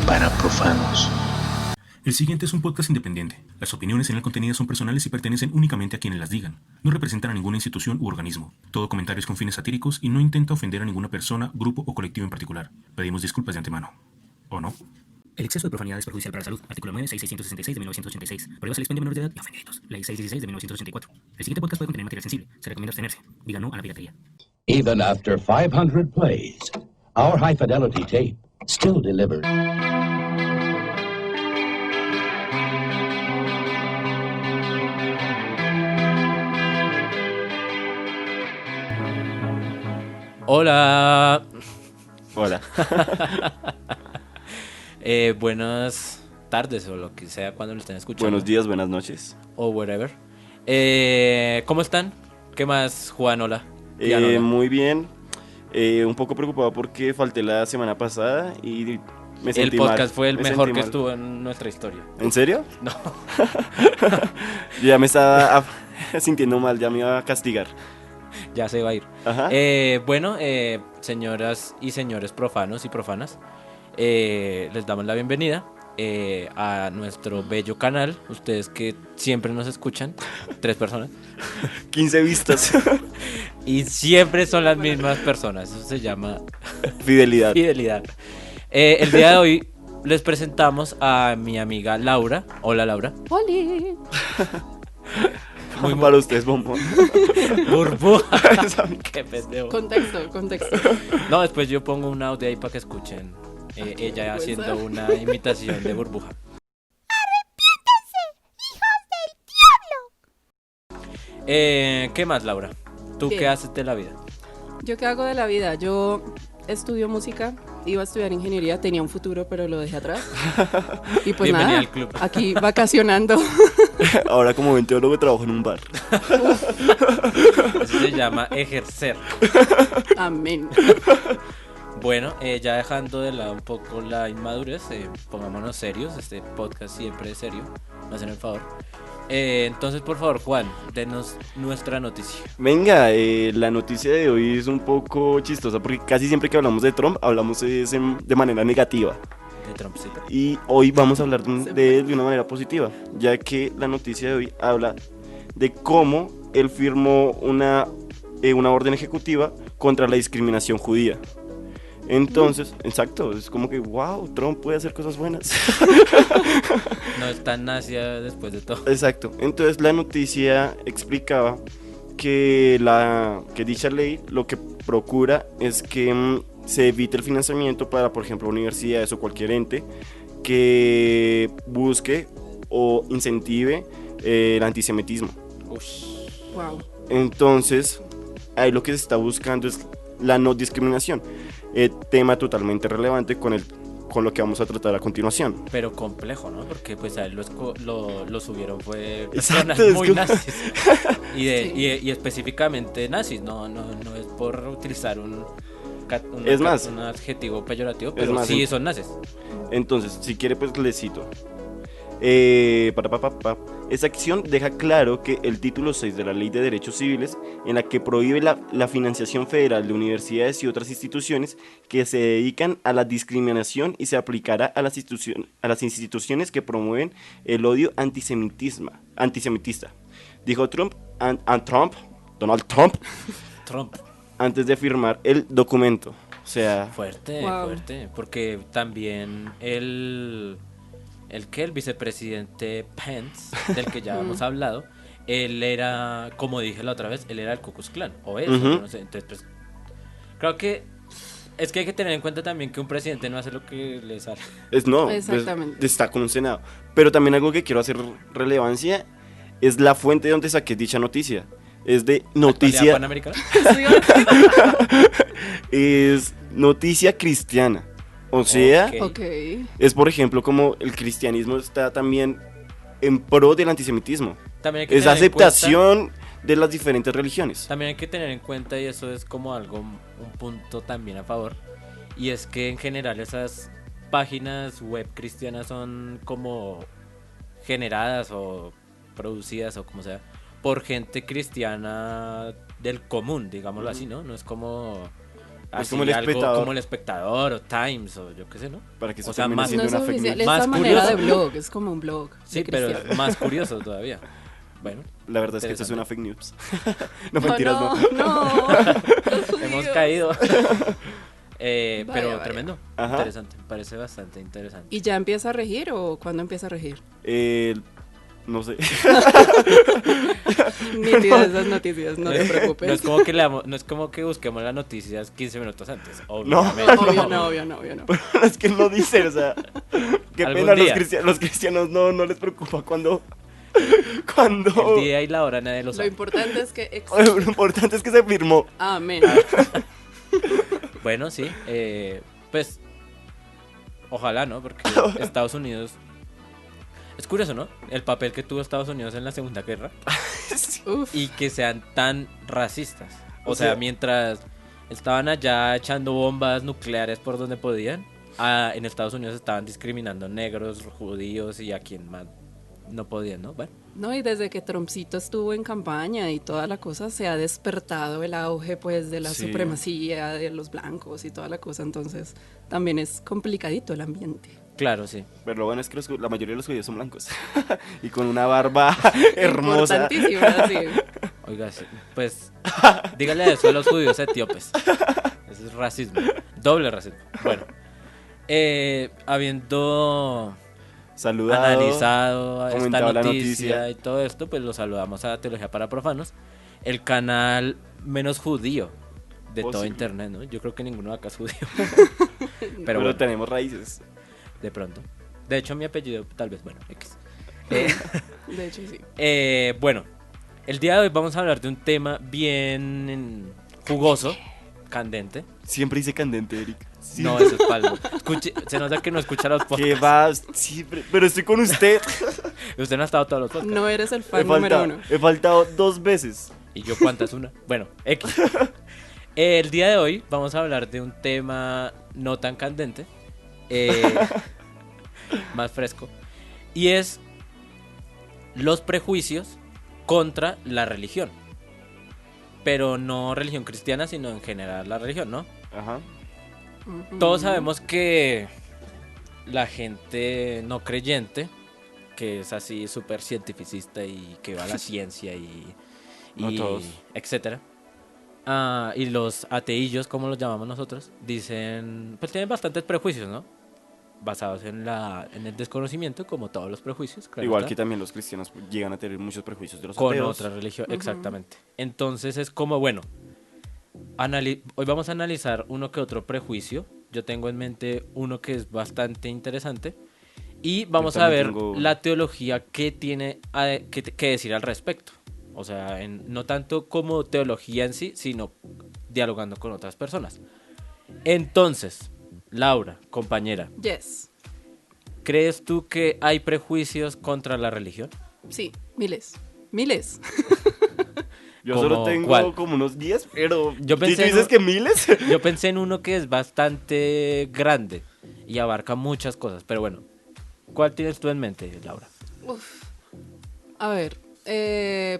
para profanos. El siguiente es un podcast independiente. Las opiniones en el contenido son personales y pertenecen únicamente a quienes las digan. No representan a ninguna institución u organismo. Todo comentario es con fines satíricos y no intenta ofender a ninguna persona, grupo o colectivo en particular. Pedimos disculpas de antemano. ¿O no? El exceso de profanidad es perjudicial para la salud. Artículo 9, 6666 de 1986. Prohíbas el expendio de menores de edad y ofendiditos. Ley 616 de 1984. El siguiente podcast puede contener material sensible. Se recomienda abstenerse. Diga no a la piratería. Even after 500 plays, our high-fidelity tape still delivered. Hola. Hola. Buenas tardes o lo que sea cuando lo estén escuchando. Buenos días, buenas noches. O whatever. ¿Cómo están? ¿Qué más, Juan? Hola. Hola. Muy bien. Un poco preocupado porque falté la semana pasada y me sentí El podcast mal. fue el Me mejor sentí que mal. estuvo en nuestra historia. ¿En serio? No. Yo ya me estaba sintiendo mal, ya me iba a castigar. Ya se va a ir. Ajá. Señoras y señores profanos y profanas, les damos la bienvenida a nuestro bello canal. Ustedes que siempre nos escuchan, 3 personas, 15 vistas. y siempre son las mismas personas. Eso se llama Fidelidad. fidelidad. El día de hoy les presentamos a mi amiga Laura. Hola, Laura. ¡Holi! Muy Para ustedes, bombón. burbuja. Qué pendejo. Contexto. No, después yo pongo un audio ahí para que escuchen ella haciendo una imitación de burbuja. ¿Qué más, Laura? ¿Tú Bien. qué haces de la vida? ¿Yo qué hago de la vida? Yo estudio música, iba a estudiar ingeniería, tenía un futuro, pero lo dejé atrás. Y pues Bienvenida nada, al club. aquí vacacionando. Ahora como venteólogo trabajo en un bar. Eso se llama ejercer. Amén. Bueno, ya dejando de lado un poco la inmadurez, pongámonos serios. Este podcast siempre es serio. Me hacen el favor. Entonces, por favor, Juan, denos nuestra noticia. Venga, la noticia de hoy es un poco chistosa porque casi siempre que hablamos de Trump hablamos de manera negativa. De Trumpcito. Y hoy vamos a hablar de él de una manera positiva, ya que la noticia de hoy habla de cómo él firmó una orden ejecutiva contra la discriminación judía. Entonces, exacto, es como que, wow, Trump puede hacer cosas buenas. No es tan nacia después de todo. Exacto, entonces la noticia explicaba que dicha ley lo que procura es que se evite el financiamiento para, por ejemplo, universidades o cualquier ente que busque o incentive el antisemitismo. Wow. Entonces, ahí lo que se está buscando es la no discriminación, tema totalmente relevante con lo que vamos a tratar a continuación. Pero complejo, ¿no? Porque pues a él lo subieron fue personas Exacto, es muy como- nazis. Sí. Y específicamente nazis, no es por utilizar un adjetivo peyorativo, pero más, sí son nazis. Entonces, si quiere, pues le cito. Esta acción deja claro que el título 6 de la Ley de Derechos Civiles, en la que prohíbe la financiación federal de universidades y otras instituciones que se dedican a la discriminación y se aplicará a las instituciones que promueven el odio antisemitista, dijo Donald Trump, Trump, antes de firmar el documento. O sea, fuerte, Wow. fuerte, porque también el vicepresidente Pence, del que ya hemos hablado, él era, como dije la otra vez, él era el Ku Klux Klan, o eso, Ujú. yo no sé. Entonces, pues, creo que es que hay que tener en cuenta también que un presidente no hace lo que le sale. Exactamente. Está con un Senado. Pero también algo que quiero hacer relevancia es la fuente de donde saqué dicha noticia. Es de ¿Actualidad noticia, panamericana? es noticia cristiana. O sea, Ok. Ok. es por ejemplo como el cristianismo está también en pro del antisemitismo. También hay que Es tener en cuenta- aceptación de las diferentes religiones. También hay que tener en cuenta, y eso es como algo, un punto también a favor, y es que en general esas páginas web cristianas son como generadas o producidas o como sea por gente cristiana del común, digámoslo así, ¿no? No es como Así, como El algo Espectador. como El Espectador o Times o yo qué sé, ¿no? Para que eso O sea, termine más- siendo No es una fake oficial, news. es Más esta manera de curioso. blog, es como un blog. Sí, de pero cristiano. más curioso todavía. Bueno, La verdad es que esto es una Interesante. fake news. No, mentiras, no. No. Los hemos judíos. caído. Vaya, Pero vaya. tremendo, Ajá. interesante, me parece bastante interesante. ¿Y ya empieza a regir o cuándo empieza a regir? No sé. Nítidas esas noticias, no te No preocupes. es como que no es como que busquemos las noticias 15 minutos antes. No. Obviamente. Obvio no. Es que no dice, o sea. Qué Algún pena, día. los cristianos no les preocupa cuando. El día y la hora nadie lo Lo sabe. importante es que Lo importante es que se firmó. Amén. Bueno, sí, pues ojalá, ¿no? Porque Estados Unidos... Es curioso, ¿no? El papel que tuvo Estados Unidos en la Segunda Guerra Uf. y que sean tan racistas. O O sea, sea- mientras estaban allá echando bombas nucleares por donde podían, en Estados Unidos estaban discriminando negros, judíos y a quien más no podían, ¿no? Bueno, No, y desde que Trumpcito estuvo en campaña y toda la cosa, se ha despertado el auge, pues, de la Sí. supremacía de los blancos y toda la cosa. Entonces, también es complicadito el ambiente. claro, sí. Pero lo bueno es que la mayoría de los judíos son blancos. Y con una barba hermosa. Importantísimo, sí. Oiga, sí, pues dígale eso a los judíos etíopes. Eso es racismo. Doble racismo. Bueno, habiendo Saludado. analizado esta comentado la noticia noticia. y todo esto, pues lo saludamos a Teología para Profanos, el canal menos judío de todo Posible. internet, ¿no? Yo creo que ninguno de acá es judío. Pero Pero bueno, tenemos raíces. de pronto. De hecho, mi apellido, tal vez, bueno, X. De hecho, sí. Bueno, el día de hoy vamos a hablar de un tema bien jugoso, candente. Siempre hice candente, Eric. No, eso es falso. Se nota que no escucha los Que podcasts. va siempre. Pero estoy con usted. Usted no ha estado todos los podcasts. No eres el fan número uno. He faltado 2 veces. ¿Y yo cuántas una? Bueno, X. El día de hoy vamos a hablar de un tema no tan candente, más fresco, y es los prejuicios contra la religión. Pero no religión cristiana, sino en general la religión, ¿no? Ajá. Todos sabemos que la gente no creyente, que es así súper cientificista y que va a la ciencia No todos. etcétera. Y los ateillos, como los llamamos nosotros, dicen, pues tienen bastantes prejuicios, ¿no? Basados en el desconocimiento, como todos los prejuicios. claro Igual está, que también los cristianos llegan a tener muchos prejuicios de los con ateos. otra religión, exactamente. Entonces es como, bueno, hoy vamos a analizar uno que otro prejuicio. Yo tengo en mente uno que es bastante interesante. Y vamos a también ver tengo uno. la teología que tiene que decir al respecto. O sea, no tanto como teología en sí, sino dialogando con otras personas. Entonces, Laura, compañera, Yes. ¿crees tú que hay prejuicios contra la religión? Sí, miles. Miles. Yo ¿Cómo solo tengo cuál? como unos 10, pero. Yo ¿Sí pensé tú en dices un- que miles? Yo pensé en uno que es bastante grande y abarca muchas cosas, pero bueno, ¿cuál tienes tú en mente, Laura? A ver,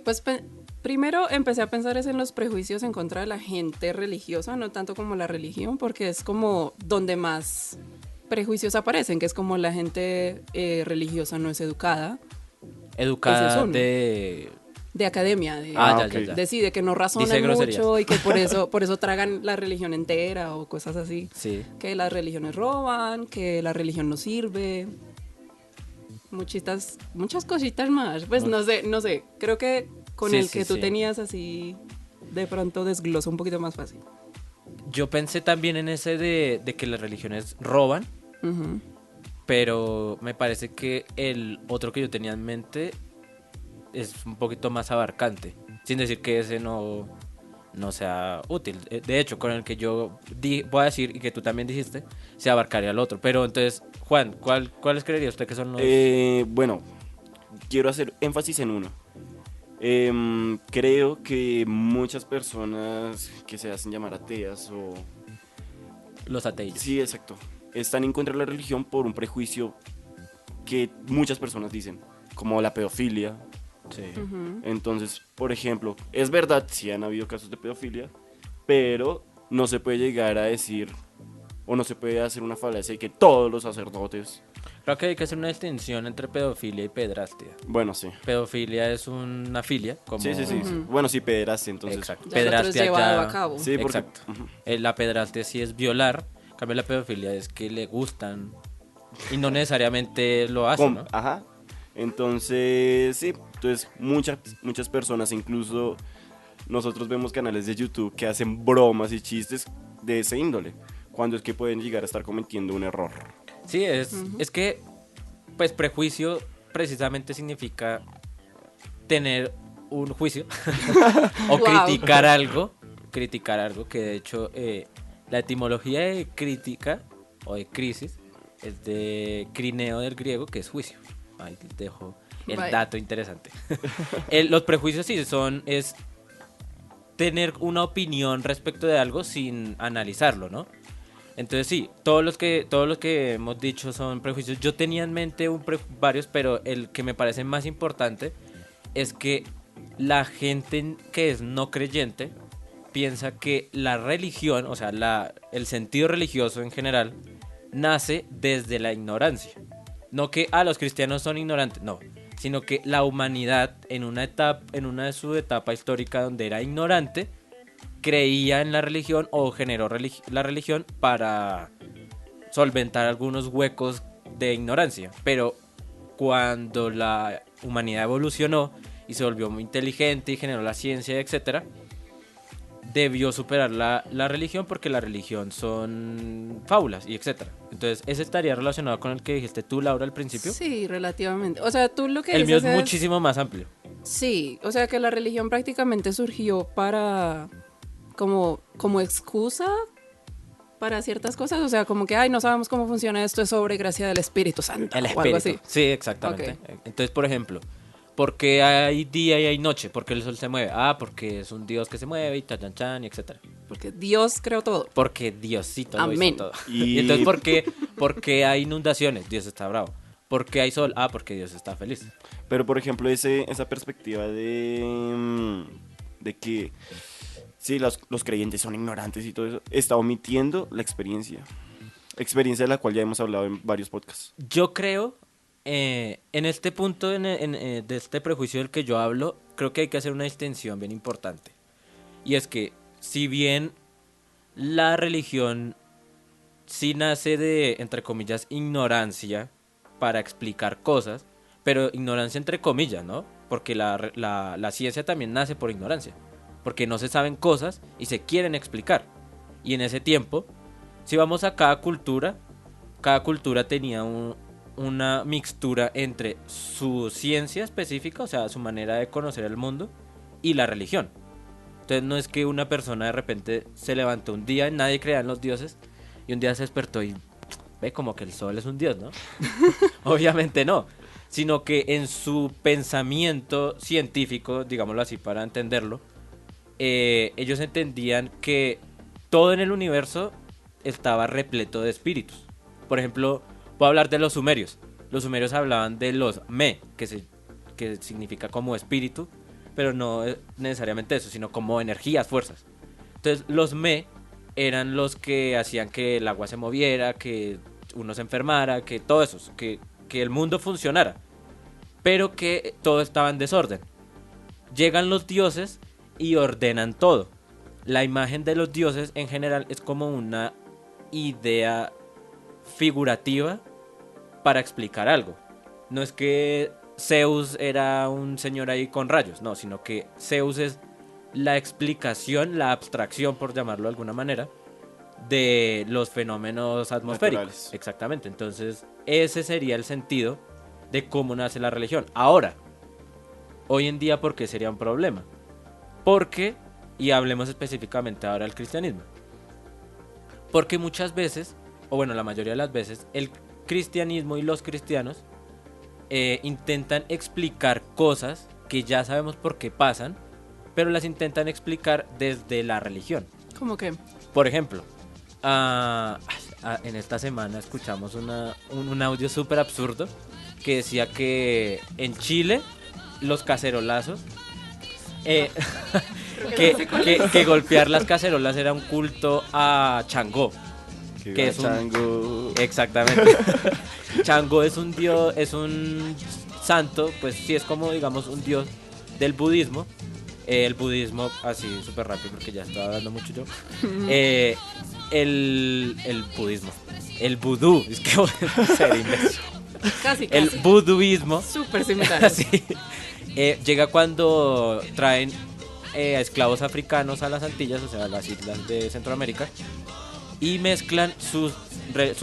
pues primero empecé a pensar es en los prejuicios en contra de la gente religiosa, no tanto como la religión, porque es como donde más prejuicios aparecen, que es como la gente religiosa no es educada, Ese Educada es uno. de... academia, de, Ah, ya, ok. ya, ya. de sí, de que no razonan Dice groserías. mucho y que por eso tragan la religión entera o cosas así. Sí. Que las religiones roban, que la religión no sirve. Muchas cositas más. Pues no sé. Creo que con Sí, el sí, que tú sí. tenías así, de pronto desglosa un poquito más fácil. Yo pensé también en ese de que las religiones roban, Ujú. pero me parece que el otro que yo tenía en mente es un poquito más abarcante, sin decir que ese no sea útil. De hecho, con el que yo voy a decir y que tú también dijiste, se abarcaría el otro. Pero entonces, Juan, ¿cuáles creería usted que son los...? Bueno, quiero hacer énfasis en uno. Creo que muchas personas que se hacen llamar ateas o... Los ateos. Sí, exacto. Están en contra de la religión por un prejuicio que muchas personas dicen, como la pedofilia. Sí. Ujú. Entonces, por ejemplo, es verdad, sí han habido casos de pedofilia, pero no se puede llegar a decir, o no se puede hacer una falacia de que todos los sacerdotes... Creo que hay que hacer una distinción entre pedofilia y pederastia. Bueno, sí. Pedofilia es una filia, como... Sí. Bueno, sí, pederastia, entonces. Exacto. Ya el otro es llevado a cabo. Sí, porque... Exacto. Ujú. La pedrastia sí es violar, en cambio la pedofilia es que le gustan y no necesariamente lo hacen, ¿no? Ajá. Entonces, sí. Entonces, muchas personas, incluso nosotros vemos canales de YouTube que hacen bromas y chistes de ese índole, cuando es que pueden llegar a estar cometiendo un error. Sí, es que, pues, prejuicio precisamente significa tener un juicio o Wow. criticar algo, que de hecho la etimología de crítica o de crisis es de crineo del griego, que es juicio. Ahí les dejo el Bye. dato interesante. Los prejuicios sí es tener una opinión respecto de algo sin analizarlo, ¿no? Entonces sí, todos los que hemos dicho son prejuicios. Yo tenía en mente varios, pero el que me parece más importante es que la gente que es no creyente piensa que la religión, o sea, el sentido religioso en general, nace desde la ignorancia. No que los cristianos son ignorantes, no, sino que la humanidad en una de su etapa histórica donde era ignorante, creía en la religión o generó la religión para solventar algunos huecos de ignorancia. Pero cuando la humanidad evolucionó y se volvió muy inteligente y generó la ciencia, etcétera, debió superar la religión, porque la religión son fábulas y etcétera. Entonces, ¿ese estaría relacionado con el que dijiste tú, Laura, al principio? Sí, relativamente. O sea, tú lo que El mío dices es muchísimo más amplio. Sí, o sea que la religión prácticamente surgió para como excusa para ciertas cosas, o sea, como que ay, no sabemos cómo funciona esto, es sobre gracia del Espíritu Santo El o algo espíritu. así. Sí, exactamente. Ok. Entonces, por ejemplo, ¿por qué hay día y hay noche? ¿Por qué el sol se mueve? Porque es un Dios que se mueve y chan, chan, y etcétera. Porque Dios creó todo. Porque Diosito lo Amén. hizo todo. Y- Y entonces, ¿por qué hay inundaciones? Dios está bravo. ¿Por qué hay sol? Porque Dios está feliz. Pero, por ejemplo, esa perspectiva de que sí, los creyentes son ignorantes y todo eso, está omitiendo la experiencia de la cual ya hemos hablado en varios podcasts. Yo creo, en este punto de este prejuicio del que yo hablo, creo que hay que hacer una distinción bien importante. Y es que, si bien la religión sí nace de, entre comillas, ignorancia para explicar cosas, pero ignorancia entre comillas, ¿no? Porque la ciencia también nace por ignorancia, porque no se saben cosas y se quieren explicar. Y en ese tiempo, si vamos a cada cultura tenía una mixtura entre su ciencia específica, o sea, su manera de conocer el mundo, y la religión. Entonces no es que una persona de repente se levantó un día, nadie creía en los dioses, y un día se despertó y ve como que el sol es un dios, ¿no? Obviamente no, sino que en su pensamiento científico, digámoslo así para entenderlo, ellos entendían que todo en el universo estaba repleto de espíritus. Por ejemplo, puedo hablar de los sumerios. Los sumerios hablaban de los me, que significa como espíritu, pero no necesariamente eso, sino como energías, fuerzas. Entonces los me eran los que hacían que el agua se moviera, que uno se enfermara, que todo eso, que el mundo funcionara, pero que todo estaba en desorden. Llegan los dioses y ordenan todo. La imagen de los dioses en general es como una idea figurativa para explicar algo. No es que Zeus era un señor ahí con rayos, no, sino que Zeus es la explicación, la abstracción, por llamarlo de alguna manera, de los fenómenos atmosféricos. Naturales. Exactamente, entonces ese sería el sentido de cómo nace la religión. Ahora, hoy en día, ¿por qué sería un problema? Porque, y hablemos específicamente ahora del cristianismo, porque muchas veces, o bueno, la mayoría de las veces, el cristianismo y los cristianos intentan explicar cosas que ya sabemos por qué pasan, pero las intentan explicar desde la religión. ¿Cómo que? Por ejemplo, en esta semana escuchamos un audio súper absurdo que decía que en Chile los cacerolazos que golpear las cacerolas era un culto a Changó. Que es un Chango. Exactamente. Changó es un dios, es un santo, pues sí es como digamos un dios del budismo. El budismo, así súper rápido porque ya estaba hablando mucho yo. El budismo, el vudú, es que voy a ser imbécil. Casi. El buduismo. Súper similar. Así. Llega cuando traen esclavos africanos a las Antillas, o sea, a las islas de Centroamérica, y mezclan su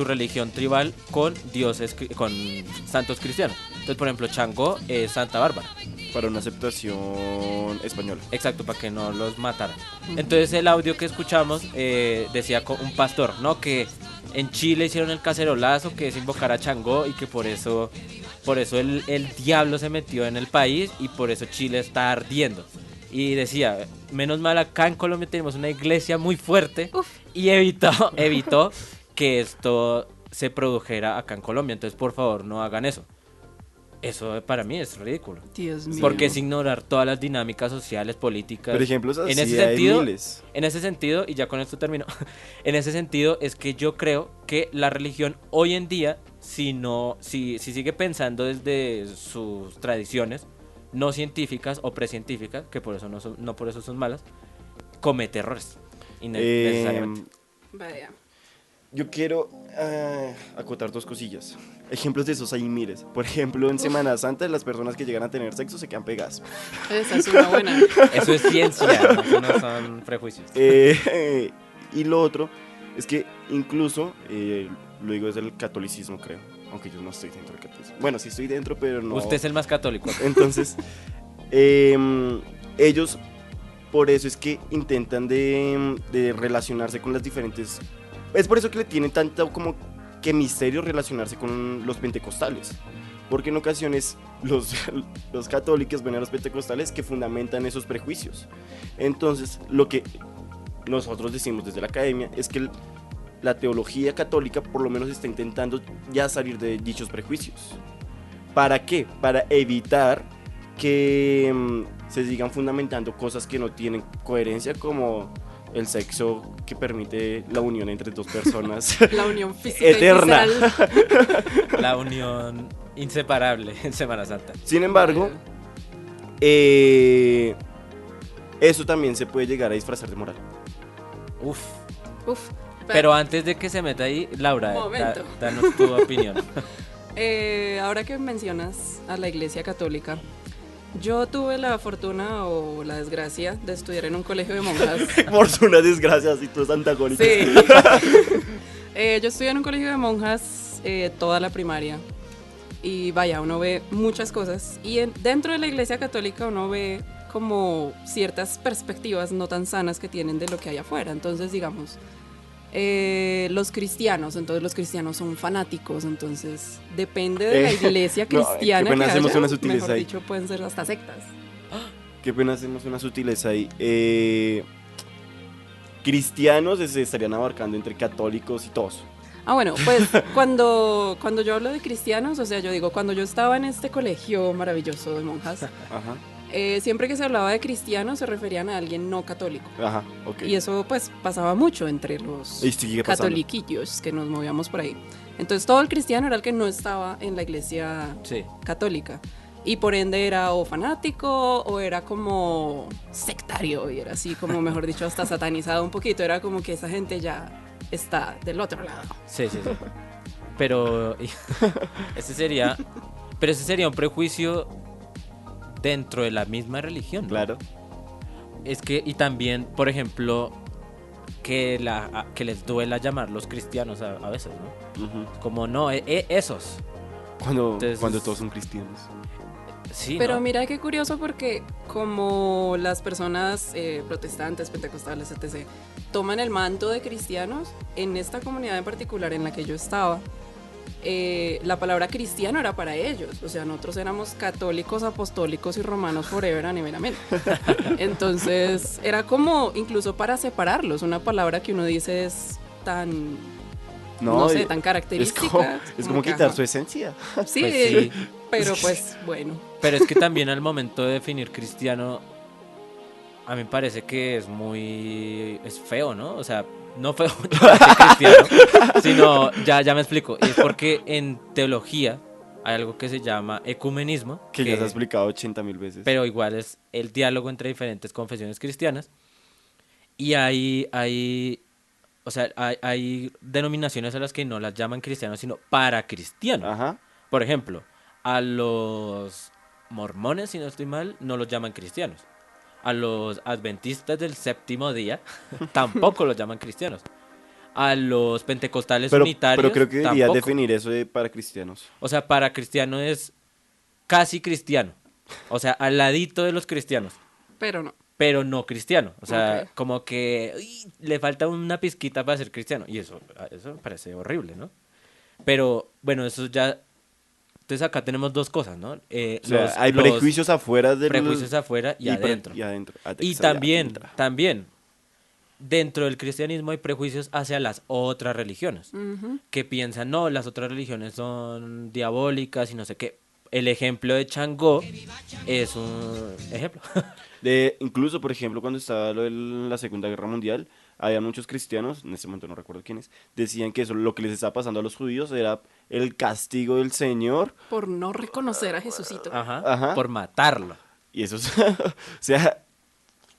religión tribal con dioses, con santos cristianos. Entonces, por ejemplo, Changó es Santa Bárbara. Para una aceptación española. Exacto, para que no los mataran. Entonces el audio que escuchamos decía un pastor, ¿no? Que en Chile hicieron el cacerolazo, que es invocar a Changó y que por eso el diablo se metió en el país y por eso Chile está ardiendo. Y decía, menos mal acá en Colombia tenemos una iglesia muy fuerte. Uf. Y evitó que esto se produjera acá en Colombia. Entonces, por favor, no hagan eso. Eso para mí es ridículo. Dios mío. Porque es ignorar todas las dinámicas sociales, políticas. Por ejemplo, así en ese hay sentido, miles. en ese sentido, y ya con esto termino, en ese sentido es que yo creo que la religión hoy en día, si sigue pensando desde sus tradiciones no científicas o precientíficas, que por eso no por eso son malas, comete errores innecesariamente. Vaya. Yo quiero acotar dos cosillas. Ejemplos de esos hay miles. Por ejemplo, en Semana Santa, las personas que llegan a tener sexo se quedan pegadas. Esa es una buena. Eso es ciencia, ¿no? Eso no son prejuicios. Y lo otro es que incluso, lo digo desde el catolicismo, creo. Aunque yo no estoy dentro del catolicismo. Bueno, sí estoy dentro, pero no. Usted es el más católico. Entonces, ellos, por eso es que intentan de relacionarse con las diferentes. Es por eso que le tienen tanto como que misterio relacionarse con los pentecostales. Porque en ocasiones los católicos ven a los pentecostales que fundamentan esos prejuicios. Entonces, lo que nosotros decimos desde la academia es que la teología católica por lo menos está intentando ya salir de dichos prejuicios. ¿Para qué? Para evitar que se sigan fundamentando cosas que no tienen coherencia, como el sexo que permite la unión entre dos personas. La unión física eterna. y visceral. La unión inseparable en Semana Santa. Sin embargo, eso también se puede llegar a disfrazar de moral. Uf. Pero Pero antes de que se meta ahí, Laura, Momento. danos tu opinión. ahora que mencionas a la Iglesia Católica, yo tuve la fortuna o la desgracia de estudiar en un colegio de monjas. Por una desgracia, si tú eres antagónico. Sí. Yo estudié en un colegio de monjas toda la primaria. Y vaya, uno ve muchas cosas. Y dentro de la Iglesia Católica uno ve como ciertas perspectivas no tan sanas que tienen de lo que hay afuera. Entonces, digamos, los cristianos son fanáticos, entonces depende de la iglesia cristiana. qué pena que hacemos haya, una sutileza mejor ahí. dicho, pueden ser hasta sectas. Qué pena hacemos una sutileza ahí. Cristianos se estarían abarcando entre católicos y todos. Bueno, pues cuando yo hablo de cristianos, o sea, yo digo, cuando yo estaba en este colegio maravilloso de monjas, Ajá, siempre que se hablaba de cristianos se referían a alguien no católico. ajá, ok. Y eso pues pasaba mucho entre los Y sigue pasando. catoliquillos que nos movíamos por ahí. Entonces todo el cristiano era el que no estaba en la iglesia Sí. católica. Y por ende era o fanático o era como sectario y era así como, mejor dicho, hasta satanizado un poquito. Era como que esa gente ya está del otro lado. Sí. Pero ese sería un prejuicio dentro de la misma religión, ¿no? Claro. Es que, y también, por ejemplo, que les duela llamarlos cristianos a veces, ¿no? Ujú. Como no, esos. Entonces, Cuando todos son cristianos. Sí, Pero ¿no? mira qué curioso porque como las personas protestantes, pentecostales, etc., toman el manto de cristianos, en esta comunidad en particular en la que yo estaba, la palabra cristiano era para ellos. O sea, nosotros éramos católicos, apostólicos y romanos forever and ever, amen. Entonces era como incluso para separarlos, una palabra que uno dice es tan, no sé, tan característica. Es como que, quitar ajá. su esencia. Sí, Pues sí. pero pues bueno. Pero es que también al momento de definir cristiano, a mí me parece que es feo, ¿no? O sea, no feo llamarse cristiano, sino, ya me explico, y es porque en teología hay algo que se llama ecumenismo, Que ya se ha explicado 80.000 veces. pero igual es el diálogo entre diferentes confesiones cristianas, y o sea, hay denominaciones a las que no las llaman cristianos, sino para cristianos. Ajá. Por ejemplo, a los mormones, si no estoy mal, no los llaman cristianos. A los adventistas del séptimo día tampoco los llaman cristianos. A los pentecostales unitarios Pero creo que debería tampoco. definir eso de para cristianos. O sea, para cristiano es casi cristiano. O sea, al ladito de los cristianos, Pero no. pero no cristiano. O sea, Ok. como que uy, le falta una pizquita para ser cristiano. Y eso me parece horrible, ¿no? Pero bueno, eso ya... Entonces acá tenemos dos cosas, ¿no? O sea, hay prejuicios afuera del... prejuicios afuera y adentro. Y adentro. Y también, dentro del cristianismo hay prejuicios hacia las otras religiones, que piensan, no, las otras religiones son diabólicas y no sé qué. El ejemplo de Changó es un ejemplo. Incluso, por ejemplo, cuando estaba lo de la Segunda Guerra Mundial, había muchos cristianos, en este momento no recuerdo quiénes, decían que eso, lo que les estaba pasando a los judíos era el castigo del Señor. Por no reconocer a Jesucito. Ajá, Ajá. por matarlo. Y eso es... o sea,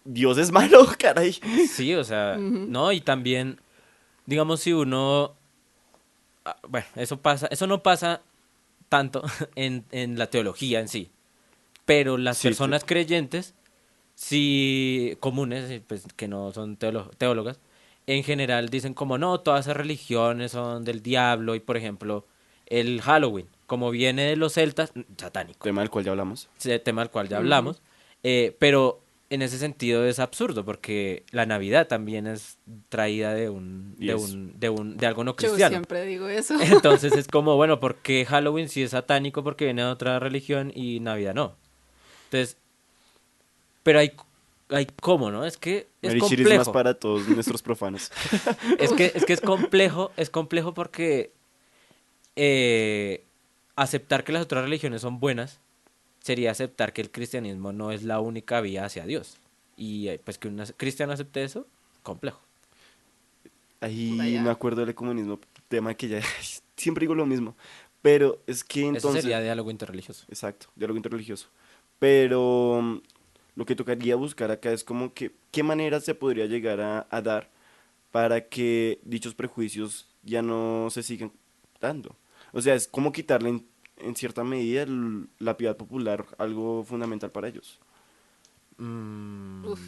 Dios es malo, caray. Sí, o sea, no, y también, digamos, si uno... bueno, eso no pasa tanto en la teología en sí, pero las Sí, personas creyentes, sí, comunes, pues, que no son teólogas, en general dicen como no, todas esas religiones son del diablo y, por ejemplo, el Halloween, como viene de los celtas, satánico, Tema del cual ya hablamos. ese tema del cual ya hablamos, pero en ese sentido es absurdo porque la Navidad también es traída de algo no Yo cristiano. siempre digo eso. Entonces es como, bueno, ¿por qué Halloween sí es satánico porque viene de otra religión y Navidad no? Entonces, pero hay cómo, ¿no? Es que es Mary Shelley es más complejo. para todos nuestros profanos. Es que es complejo porque aceptar que las otras religiones son buenas sería aceptar que el cristianismo no es la única vía hacia Dios. Y pues que un cristiano acepte eso, complejo. Ahí Vaya. me acuerdo del ecumenismo, tema que ya siempre digo lo mismo. Pero es que Eso entonces... sería diálogo interreligioso. Exacto, diálogo interreligioso. Pero lo que tocaría buscar acá es como que qué manera se podría llegar a dar para que dichos prejuicios ya no se sigan dando. O sea, es como quitarle en cierta medida la piedad popular, algo fundamental para ellos. Uf.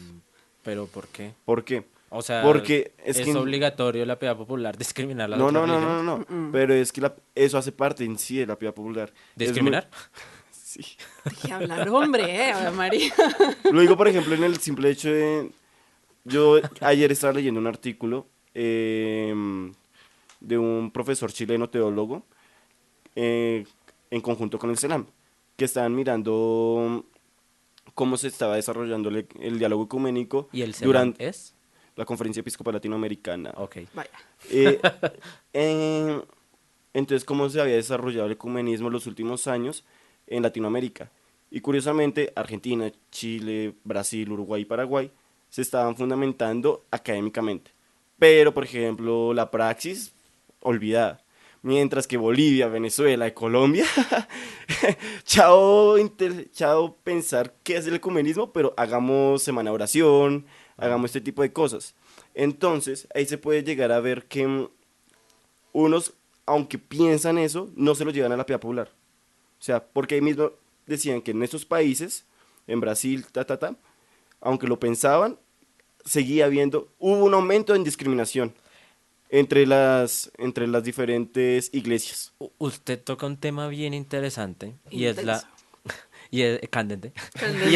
Pero ¿por qué? ¿Por qué? O sea, Porque es es que... obligatorio la piedad popular discriminar a las No, otras no, no, religiones. no, no, no. Pero es que eso hace parte en sí de la piedad popular. Es muy- ¿Discriminar? Sí. Deje hablar, hombre, Ave María. Lo digo, por ejemplo, en el simple hecho de... Yo ayer estaba leyendo un artículo de un profesor chileno teólogo eh, en conjunto con el CELAM, que estaban mirando cómo se estaba desarrollando el diálogo ecuménico ¿Y el Selam durante es? la Conferencia Episcopal Latinoamericana. Ok. Vaya. Eh, eh, entonces, cómo se había desarrollado el ecumenismo en los últimos años en Latinoamérica. Y curiosamente, Argentina, Chile, Brasil, Uruguay y Paraguay se estaban fundamentando académicamente. Pero, por ejemplo, la praxis, olvidada. Mientras que Bolivia, Venezuela y Colombia, chao pensar qué es el ecumenismo, pero hagamos semana de oración, hagamos este tipo de cosas. Entonces, ahí se puede llegar a ver que unos, aunque piensan eso, no se lo llevan a la piedad popular. O sea, porque ahí mismo decían que en estos países, en Brasil, aunque lo pensaban, seguía habiendo, hubo un aumento en discriminación entre las diferentes iglesias. Usted toca un tema bien interesante y es Intenso. y es candente. Candente.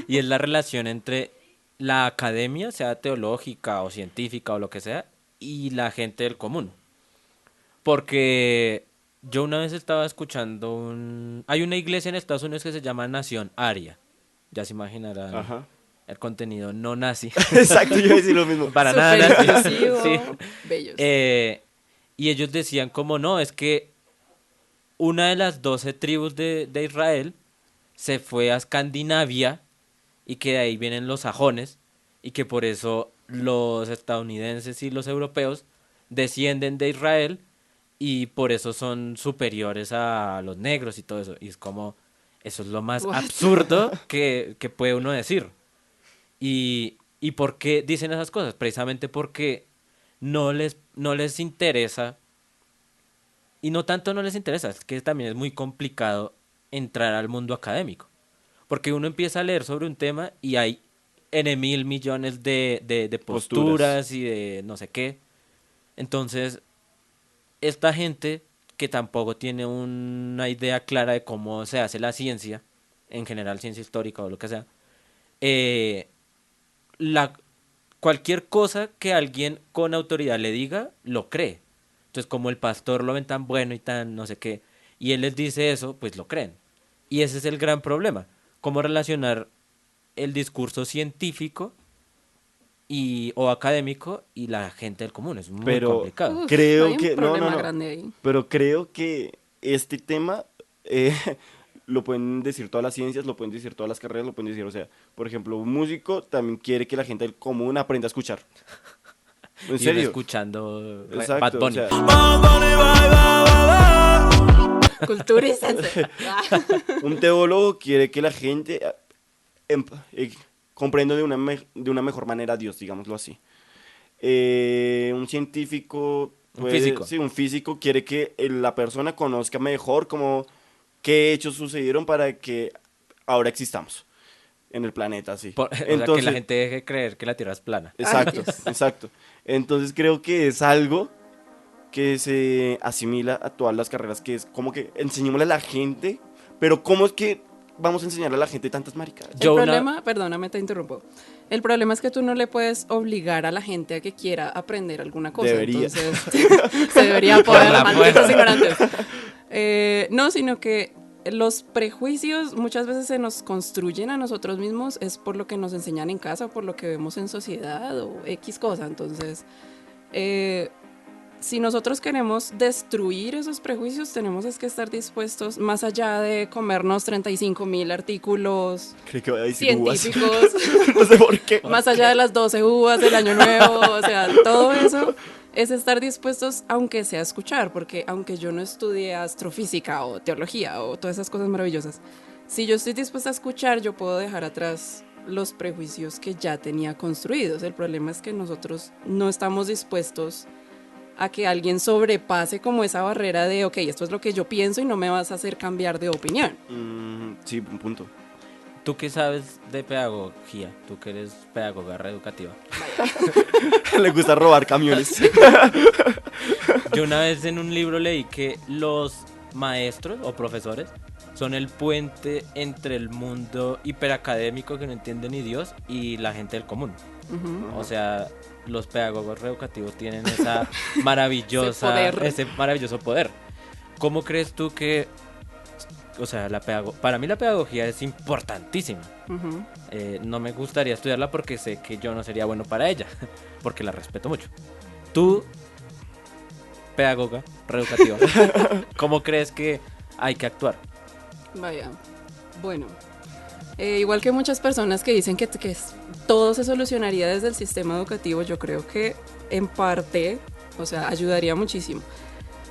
Y es la relación entre la academia, sea teológica o científica o lo que sea, y la gente del común. Porque yo una vez estaba escuchando hay una iglesia en Estados Unidos que se llama Nación Aria. Ya se imaginarán Ajá. el contenido no nazi. Exacto, yo iba a decir lo mismo. Para Súper nada nazi. inclusivo. Sí. Bellos. Y ellos decían como no, es que una de las 12 tribus de Israel se fue a Escandinavia y que de ahí vienen los sajones y que por eso los estadounidenses y los europeos descienden de Israel y por eso son superiores a los negros y todo eso. Y es como, eso es lo más What? absurdo que puede uno decir. ¿Y por qué dicen esas cosas? Precisamente porque no les interesa, y no tanto no les interesa, es que también es muy complicado entrar al mundo académico. Porque uno empieza a leer sobre un tema y hay N mil millones de posturas y de no sé qué. Entonces, esta gente que tampoco tiene una idea clara de cómo se hace la ciencia, en general ciencia histórica o lo que sea, la, cualquier cosa que alguien con autoridad le diga, lo cree. Entonces, como el pastor lo ven tan bueno y tan no sé qué, y él les dice eso, pues lo creen. Y ese es el gran problema. Cómo relacionar el discurso científico o académico y la gente del común. Es muy Pero complicado. Uf, creo hay un que problema grande ahí. pero creo que este tema eh, lo pueden decir todas las ciencias, lo pueden decir todas las carreras, lo pueden decir, o sea, por ejemplo, un músico también quiere que la gente del común aprenda a escuchar. En Y uno serio. escuchando Bad Exacto, o Bunny. sea, Culturícense. un teólogo quiere que la gente comprenda de una mejor manera a Dios, digámoslo así. Un científico, Un físico. sí, un físico quiere que la persona conozca mejor cómo, qué hechos sucedieron para que ahora existamos en el planeta, sí. O sea, que la gente deje de creer que la Tierra es plana. Exacto, Dios. exacto. Entonces creo que es algo que se asimila a todas las carreras, que es como que enseñémosle a la gente, pero ¿cómo es que vamos a enseñarle a la gente tantas maricadas? El Yo una- problema, perdóname, te interrumpo. El problema es que tú no le puedes obligar a la gente a que quiera aprender alguna cosa. Debería. Entonces, se debería poder, Por la malditos fuerza. ignorantes. No, sino que los prejuicios muchas veces se nos construyen a nosotros mismos, es por lo que nos enseñan en casa, por lo que vemos en sociedad o X cosa. Entonces, si nosotros queremos destruir esos prejuicios, tenemos es que estar dispuestos, más allá de comernos 35.000 artículos Creo que voy a decir uvas. científicos, No sé por qué. más allá de las 12 uvas del año nuevo, o sea, todo eso es estar dispuestos, aunque sea a escuchar, porque aunque yo no estudie astrofísica o teología o todas esas cosas maravillosas, si yo estoy dispuesta a escuchar, yo puedo dejar atrás los prejuicios que ya tenía construidos. El problema es que nosotros no estamos dispuestos a que alguien sobrepase como esa barrera de, ok, esto es lo que yo pienso y no me vas a hacer cambiar de opinión. Sí, un punto. ¿Tú qué sabes de pedagogía? Tú que eres pedagoga reeducativa. Le gusta robar camiones. Yo una vez en un libro leí que los maestros o profesores son el puente entre el mundo hiperacadémico que no entiende ni Dios y la gente del común. O sea, los pedagogos reeducativos tienen esa maravillosa, ese maravilloso poder. ¿Cómo crees tú que, o sea, para mí la pedagogía es importantísima? Ujú. No me gustaría estudiarla porque sé que yo no sería bueno para ella, porque la respeto mucho. Tú, pedagoga reeducativa, ¿cómo crees que hay que actuar? Vaya, bueno, igual que muchas personas que dicen que todo se solucionaría desde el sistema educativo, yo creo que en parte, o sea, ayudaría muchísimo.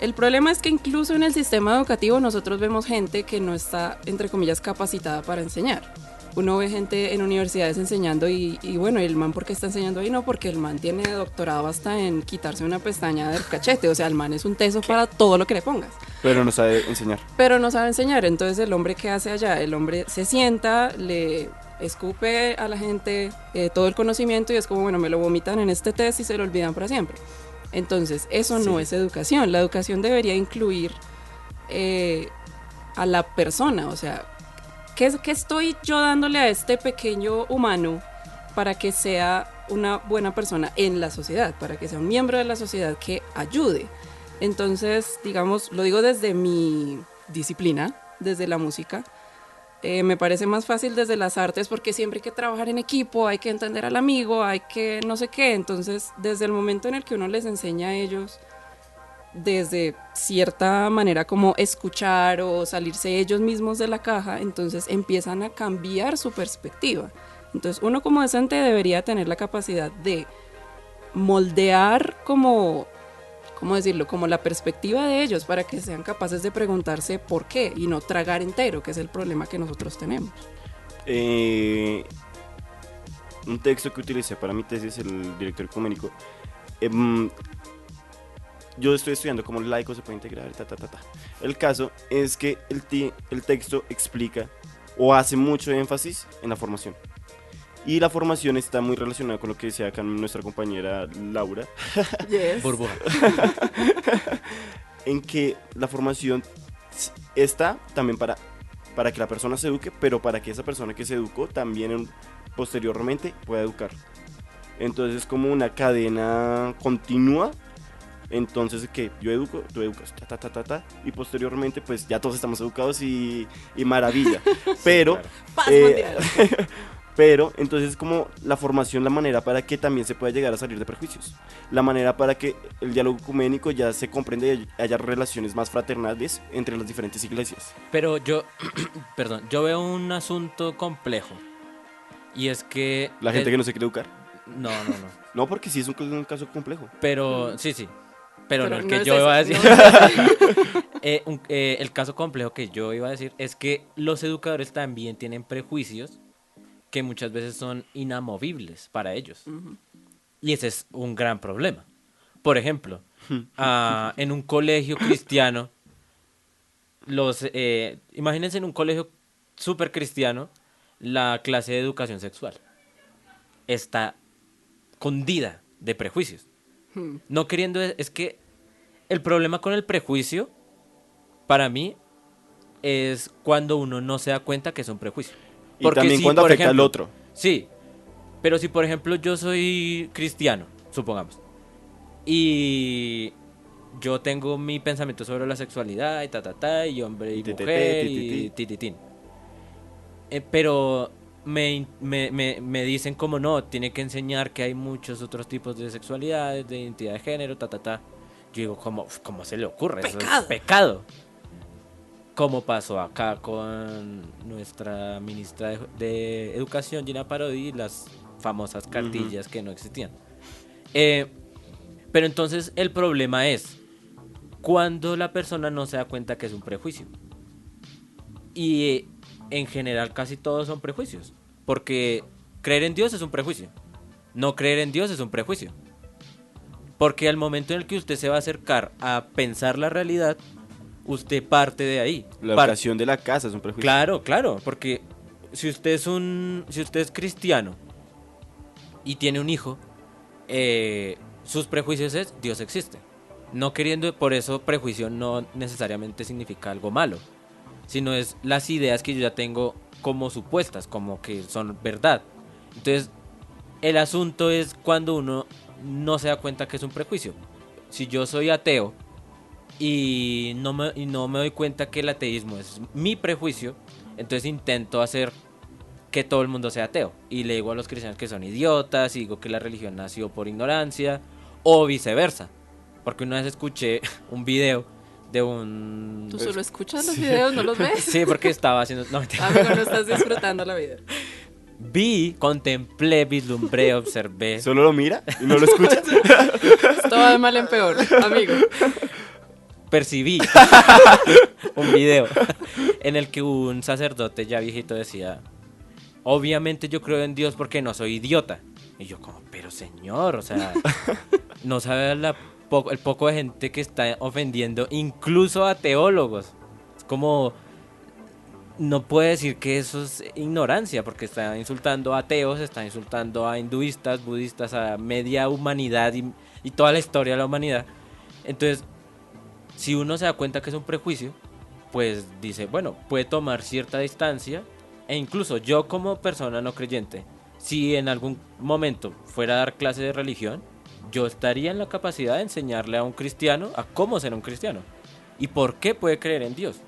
El problema es que incluso en el sistema educativo nosotros vemos gente que no está, entre comillas, capacitada para enseñar. Uno ve gente en universidades enseñando y bueno, ¿y el man por qué está enseñando ahí? No, porque el man tiene doctorado hasta en quitarse una pestaña del cachete. O sea, el man es un teso para todo lo que le pongas. Pero no sabe enseñar. Pero no sabe enseñar. Entonces, ¿el hombre qué hace allá? El hombre se sienta, le escupe a la gente todo el conocimiento y es como, bueno, me lo vomitan en este test y se lo olvidan para siempre. Entonces, eso no es educación. La educación debería incluir a la persona. O sea, ¿qué estoy yo dándole a este pequeño humano para que sea una buena persona en la sociedad? Para que sea un miembro de la sociedad que ayude. Entonces, digamos, lo digo desde mi disciplina, desde la música. Me parece más fácil desde las artes porque siempre hay que trabajar en equipo, hay que entender al amigo, hay que no sé qué. Entonces, desde el momento en el que uno les enseña a ellos, desde cierta manera como escuchar o salirse ellos mismos de la caja, entonces empiezan a cambiar su perspectiva. Entonces uno como docente debería tener la capacidad de moldear como, ¿cómo decirlo? Como la perspectiva de ellos para que sean capaces de preguntarse por qué y no tragar entero, que es el problema que nosotros tenemos. Un texto que utilicé para mi tesis, el director ecuménico, yo estoy estudiando cómo el laico se puede integrar, El caso es que el texto explica o hace mucho énfasis en la formación. Y la formación está muy relacionada con lo que decía acá nuestra compañera Laura. Yes. Burbuja. En que la formación está también para que la persona se eduque, pero para que esa persona que se educó también posteriormente pueda educar. Entonces es como una cadena continua. Entonces que yo educo, tú educas, y posteriormente pues ya todos estamos educados y maravilla. Pero Paz mundial. pero entonces es como la formación, la manera para que también se pueda llegar a salir de prejuicios, la manera para que el diálogo ecuménico ya se comprenda y haya relaciones más fraternales entre las diferentes iglesias. Pero yo, perdón, yo veo un asunto complejo. Y es que... La gente que no se quiere educar. No. No, porque sí es un caso complejo. Pero, sí. Pero no el no que es yo ese, iba a decir. no El caso complejo que yo iba a decir es que los educadores también tienen prejuicios que muchas veces son inamovibles para ellos. Y ese es un gran problema. Por ejemplo, en un colegio cristiano, imagínense en un colegio súper cristiano, la clase de educación sexual está cundida de prejuicios. No queriendo, es que el problema con el prejuicio, para mí, es cuando uno no se da cuenta que es un prejuicio. Y también cuando por afecta al otro. Sí, pero si por ejemplo yo soy cristiano, supongamos, y yo tengo mi pensamiento sobre la sexualidad y y hombre y mujer y tititín. Pero me dicen como no, tiene que enseñar que hay muchos otros tipos de sexualidades, de identidad de género, Yo digo, ¿cómo se le ocurre? Eso es pecado. Como pasó acá con nuestra ministra de Educación, Gina Parodi, y las famosas cartillas que no existían. Pero entonces el problema es cuando la persona no se da cuenta que es un prejuicio. Y en general casi todos son prejuicios. Porque creer en Dios es un prejuicio. No creer en Dios es un prejuicio. Porque al momento en el que usted se va a acercar a pensar la realidad, usted parte de ahí. La educación de la casa es un prejuicio. Claro, porque si usted es cristiano y tiene un hijo, sus prejuicios es Dios existe. No queriendo, por eso prejuicio no necesariamente significa algo malo, sino es las ideas que yo ya tengo como supuestas, como que son verdad. Entonces, el asunto es cuando uno no se da cuenta que es un prejuicio. Si yo soy ateo y no me doy cuenta que el ateísmo es mi prejuicio, entonces intento hacer que todo el mundo sea ateo. Y le digo a los cristianos que son idiotas, y digo que la religión nació por ignorancia, o viceversa. Porque una vez escuché un video de un... ¿Tú solo escuchas los videos, no los ves? Sí, porque estaba haciendo... No, mentira. Amigo, no estás disfrutando la vida. Contemplé, vislumbré, observé. ¿Solo lo mira y no lo escucha? Esto va de mal en peor, amigo. Percibí un video en el que un sacerdote ya viejito decía: obviamente yo creo en Dios porque no soy idiota. Y yo como, pero señor, o sea, no sabe el poco de gente que está ofendiendo incluso a teólogos. Es como, no puede decir que eso es ignorancia, porque está insultando a ateos, está insultando a hinduistas, budistas, a media humanidad y toda la historia de la humanidad. Entonces, si uno se da cuenta que es un prejuicio, pues dice, bueno, puede tomar cierta distancia. E incluso yo como persona no creyente, si en algún momento fuera a dar clase de religión, yo estaría en la capacidad de enseñarle a un cristiano a cómo ser un cristiano y por qué puede creer en Dios,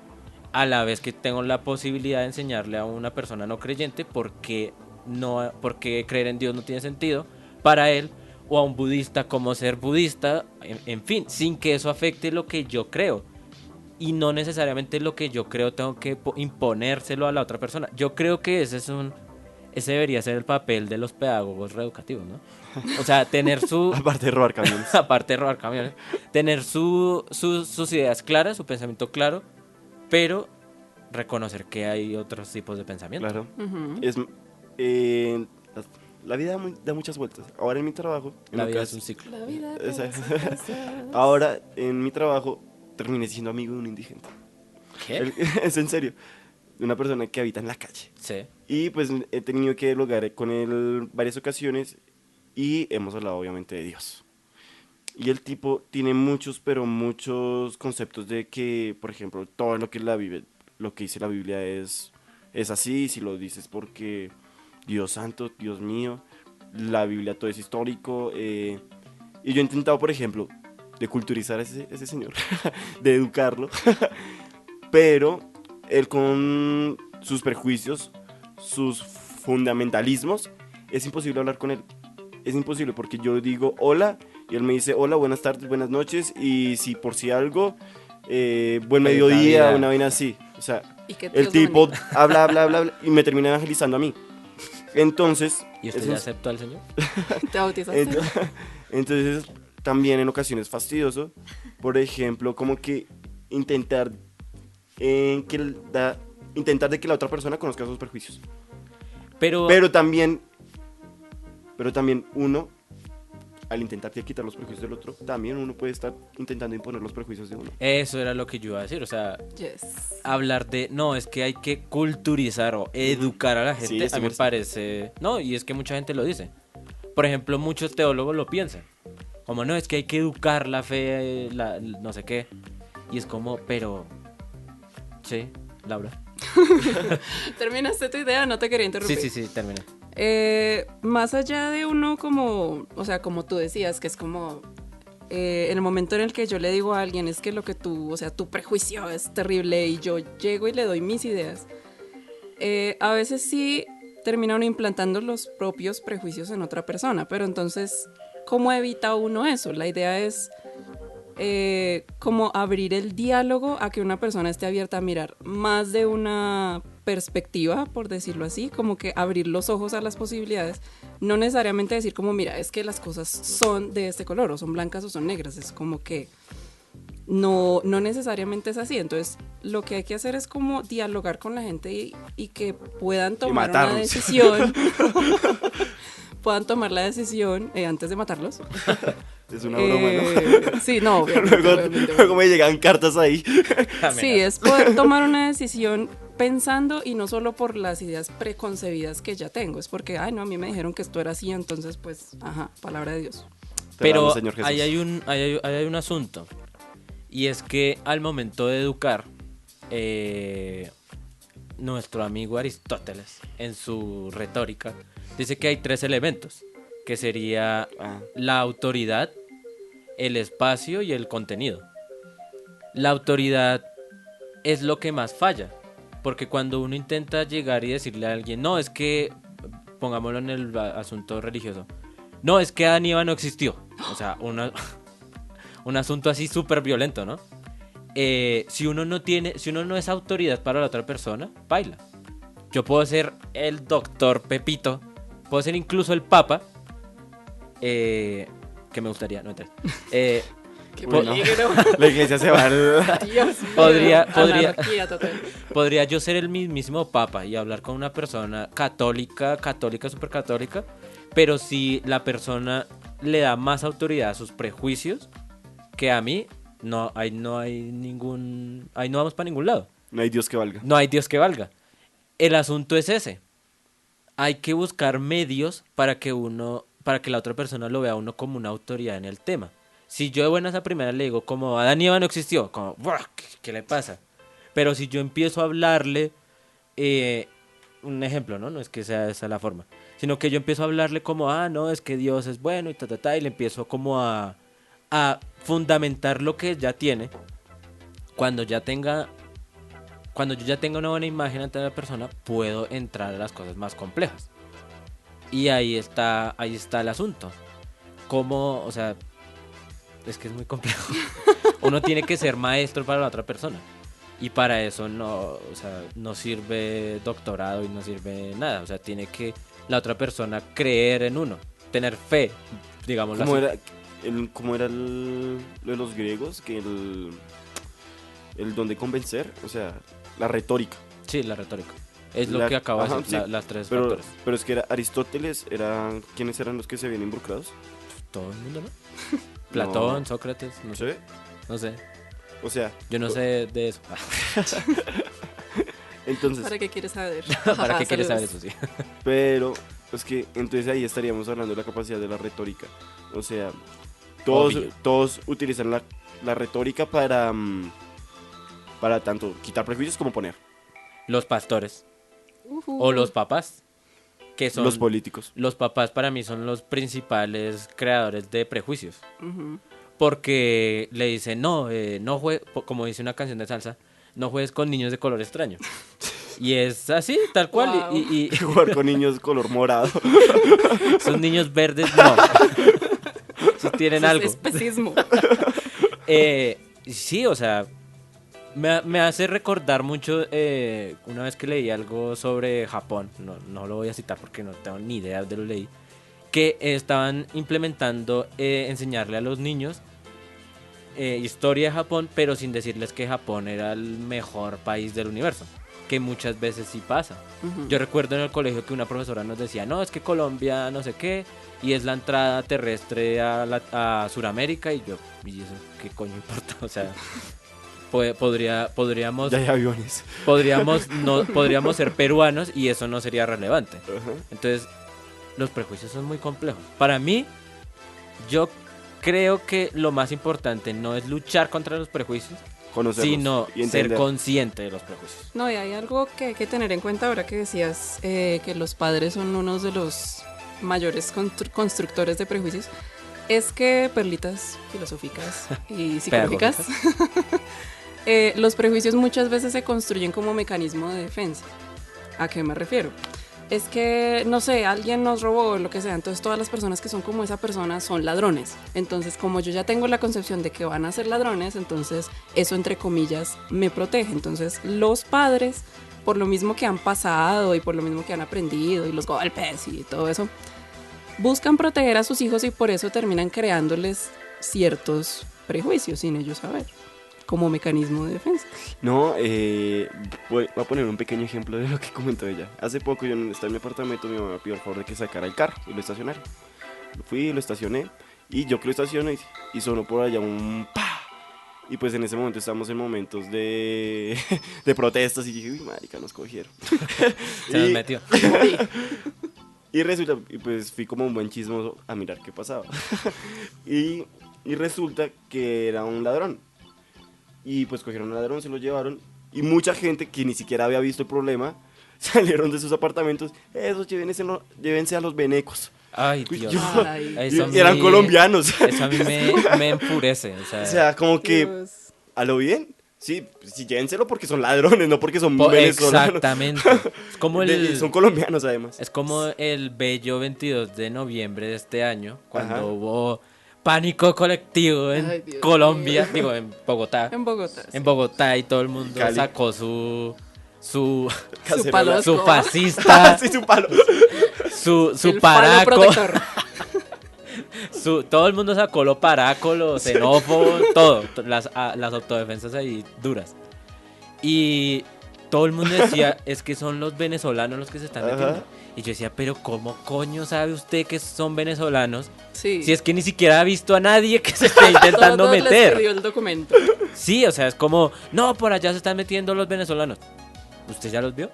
a la vez que tengo la posibilidad de enseñarle a una persona no creyente porque creer en Dios no tiene sentido para él, o a un budista cómo ser budista, en fin, sin que eso afecte lo que yo creo. Y no necesariamente lo que yo creo tengo que imponérselo a la otra persona. Yo creo que ese ese debería ser el papel de los pedagogos reeducativos, ¿no? O sea, tener su... Aparte de robar camiones. aparte de robar camiones, tener sus ideas claras, su pensamiento claro, pero reconocer que hay otros tipos de pensamiento. Claro. La, la vida da muchas vueltas. Ahora en mi trabajo... La vida es un ciclo. La vida Exacto. pasa cosas. Ahora en mi trabajo terminé siendo amigo de un indigente. ¿Qué? Es en serio. De una persona que habita en la calle. Sí. Y pues he tenido que dialogar con él varias ocasiones y hemos hablado obviamente de Dios. Y el tipo tiene muchos, pero muchos conceptos de que, por ejemplo, todo lo que lo que dice la Biblia es así, si lo dices porque Dios santo, Dios mío, la Biblia todo es histórico. Y yo he intentado, por ejemplo, de culturizar a ese señor, de educarlo, pero él con sus prejuicios, sus fundamentalismos, es imposible hablar con él. Es imposible porque yo digo hola y él me dice hola, buenas tardes, buenas noches y si por si algo, buen mediodía, vida. una vaina así. O sea, Y que el Dios lo tipo bendiga. habla y me termina evangelizando a mí. Entonces, ¿Y usted eso ya es- aceptó al Señor? ¿Te bautizaste? entonces también en ocasiones fastidioso, por ejemplo, como que intentar intentar de que la otra persona conozca sus prejuicios. Pero también uno, al intentar quitar los prejuicios del otro, también uno puede estar intentando imponer los prejuicios de uno. Eso era lo que yo iba a decir, o sea, Yes. hablar de, no, es que hay que culturizar o educar a la gente, Sí, a sí, mí me sí. parece, no, y es que mucha gente lo dice. Por ejemplo, muchos teólogos lo piensan, como no, es que hay que educar la fe, no sé qué, y es como, pero, sí, Laura. ¿Terminaste tu idea? No te quería Sí, interrumpir. sí, terminé. Más allá de uno como, o sea, como tú decías, que es como en el momento en el que yo le digo a alguien, es que lo que tú, o sea, tu prejuicio es terrible y yo llego y le doy mis ideas, a veces sí termina uno implantando los propios prejuicios en otra persona, pero entonces, ¿cómo evita uno eso? La idea es como abrir el diálogo a que una persona esté abierta a mirar más de una perspectiva, por decirlo así, como que abrir los ojos a las posibilidades, no necesariamente decir como, mira, es que las cosas son de este color, o son blancas o son negras, es como que no necesariamente es así, entonces lo que hay que hacer es como dialogar con la gente y que puedan tomar una matarlos. decisión, puedan tomar la decisión antes de matarlos. Es una broma, ¿no? Sí, no, obviamente, obviamente. Luego me llegan cartas ahí. Sí, es poder tomar una decisión pensando y no solo por las ideas preconcebidas que ya tengo, es porque, ay, no, a mí me dijeron que esto era así, entonces, pues, ajá, palabra de Dios. Pero Vamos, Señor Jesús. ahí hay un asunto. Y es que al momento de educar, nuestro amigo Aristóteles, en su retórica, dice que hay 3 elementos, que sería la autoridad, el espacio y el contenido. La autoridad es lo que más falla, porque cuando uno intenta llegar y decirle a alguien, no, es que, pongámoslo en el asunto religioso, no, es que Adán y Eva no existió. O sea, un asunto así súper violento, ¿no? Si uno no es autoridad para la otra persona, baila. Yo puedo ser el doctor Pepito, puedo ser incluso el papa, que me gustaría, no entendés. Qué Bueno. peligro. La iglesia se va al... Dios mío. Podría- Anarquía total. Podría yo ser el mismísimo papa y hablar con una persona católica, súper católica, pero si la persona le da más autoridad a sus prejuicios que a mí, no hay ningún, ahí no vamos para ningún lado. No hay Dios que valga. No hay Dios que valga. El asunto es ese. Hay que buscar medios para que la otra persona lo vea a uno como una autoridad en el tema. Si yo de buenas a primeras le digo como Adán y Eva no existió, como "Buah, ¿qué le pasa?". Pero si yo empiezo a hablarle, un ejemplo, ¿no? No es que sea esa la forma, sino que yo empiezo a hablarle como, no, es que Dios es bueno y y le empiezo como a fundamentar lo que ya tiene. Cuando yo ya tenga una buena imagen ante la persona, puedo entrar a las cosas más complejas. Y ahí está el asunto. Cómo, o sea, es que es muy complejo. Uno tiene que ser maestro para la otra persona. Y para eso no sirve doctorado y no sirve nada. O sea, tiene que la otra persona creer en uno, tener fe, digámoslo ¿Cómo así. era, cómo era lo de los griegos? Que el don de convencer, o sea, la retórica. Sí, la retórica. Es lo que acabo de Ajá, decir, sí. las tres Pero, factores. pero es que era Aristóteles, ¿quiénes eran los que se habían involucrados? Todo el mundo, ¿no? Platón, Sócrates, no sé. ¿Sí? No sé. O sea, Yo no sé de eso. entonces, ¿Para qué quieres saber? ¿Para qué quieres saber Saludos. eso? Sí. pero es que entonces ahí estaríamos hablando de la capacidad de la retórica. O sea, todos, Obvio. todos utilizan la retórica para tanto quitar prejuicios como poner. Los pastores Ujú. o los papás, que son Los políticos. los papás para mí son los principales creadores de prejuicios. Ujú. Porque le dicen, no, no juegues, como dice una canción de salsa, no juegues con niños de color extraño. Y es así, tal cual. Wow. Y Jugar con niños color morado. esos niños verdes, no. Esos tienen Eso es algo. especismo. Sí, o sea, me hace recordar mucho una vez que leí algo sobre Japón, no lo voy a citar porque no tengo ni idea de lo leí, que estaban implementando enseñarle a los niños historia de Japón, pero sin decirles que Japón era el mejor país del universo, que muchas veces sí pasa. Ujú. Yo recuerdo en el colegio que una profesora nos decía, no, es que Colombia no sé qué, y es la entrada terrestre a Sudamérica, y yo, ¿y eso qué coño importa? O sea, podríamos, Ya hay aviones. podríamos ser peruanos y eso no sería relevante. Ajá. Entonces, los prejuicios son muy complejos. Para mí, yo creo que lo más importante no es luchar contra los prejuicios, Conocerlos sino y ser entender. consciente de los prejuicios. No, y hay algo que hay que tener en cuenta ahora que decías que los padres son unos de los mayores constructores de prejuicios. Es que, perlitas filosóficas y psicológicas, los prejuicios muchas veces se construyen como mecanismo de defensa. ¿A qué me refiero? Es que, no sé, alguien nos robó o lo que sea, entonces todas las personas que son como esa persona son ladrones. Entonces, como yo ya tengo la concepción de que van a ser ladrones, entonces eso, entre comillas, me protege. Entonces, los padres, por lo mismo que han pasado y por lo mismo que han aprendido y los golpes y todo eso, buscan proteger a sus hijos y por eso terminan creándoles ciertos prejuicios sin ellos saber, como mecanismo de defensa. No, voy a poner un pequeño ejemplo de lo que comentó ella. Hace poco yo estaba en mi apartamento, mi mamá me pidió el favor de que sacara el carro y lo estacionara. Fui, lo estacioné y yo que lo estacioné y sonó por allá un pa. Y pues en ese momento estábamos en momentos de protestas y dije, uy, marica, nos cogieron. Se nos metió. Y resulta, y pues fui como un buen chismoso a mirar qué pasaba. y resulta que era un ladrón. Y pues cogieron al ladrón, se lo llevaron. Y mucha gente que ni siquiera había visto el problema salieron de sus apartamentos. Esos llévense a los venecos. Ay, Uy, Dios. yo- Ay, Eso a mí- eran colombianos. Eso a mí me enfurece. O sea, O sea, como que, Dios. ¿a lo bien? Sí, llévenselo porque son ladrones, no porque son venezolanos. exactamente. Es como Son colombianos además. Es como el bello 22 de noviembre de este año, cuando Ajá. hubo pánico colectivo en Ay, Dios Colombia, mío. digo, en Bogotá. En Bogotá. En Bogotá, y todo el mundo Cali. sacó su Su palo de su escoba. fascista, Sí, su palo. su El palo paraco, protector. todo el mundo sacó lo paraco, lo xenófobo, todo, las autodefensas ahí duras. Y todo el mundo decía, es que son los venezolanos los que se están Ajá. metiendo. Y yo decía, pero ¿cómo coño sabe usted que son venezolanos? Sí. Si es que ni siquiera ha visto a nadie que se esté intentando Todos les meter. pidió el documento. Sí, o sea, es como, no, por allá se están metiendo los venezolanos. ¿Usted ya los vio?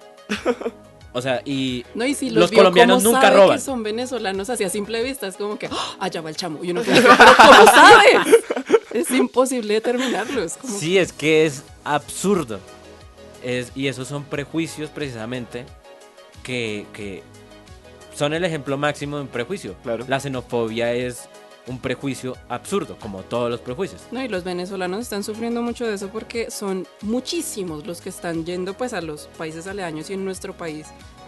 O sea, y No, y si los vio, colombianos ¿cómo nunca sabe roban. que son venezolanos así a simple vista? Es como que, ¡ah! Allá va el chamo. Y uno puede decir, ¿pero cómo sabes? Es imposible determinarlos. Como Sí, es que es absurdo. Y esos son prejuicios precisamente que son el ejemplo máximo de un prejuicio. Claro. La xenofobia es un prejuicio absurdo, como todos los prejuicios. No, y los venezolanos están sufriendo mucho de eso porque son muchísimos los que están yendo pues a los países aledaños y en nuestro país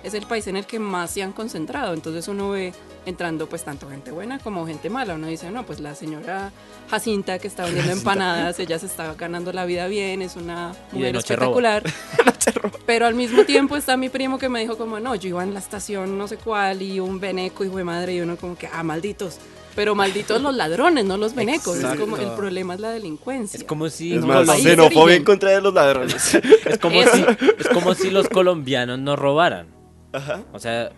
es el país en el que más se han concentrado. Entonces uno ve entrando pues tanto gente buena como gente mala. Uno dice, no, pues la señora Jacinta que está vendiendo empanadas, ella se está ganando la vida bien, es una Y de mujer noche espectacular. Pero al mismo tiempo está mi primo que me dijo como, no, yo iba en la estación no sé cuál y un veneco, hijo de madre, y uno como que, malditos. Pero malditos los ladrones, no los venecos. Es Exacto. como, el problema es la delincuencia. Es como si Es no, más, el país xenofobia origen. en contra de los ladrones. es como si los colombianos no robaran. Ajá. O sea,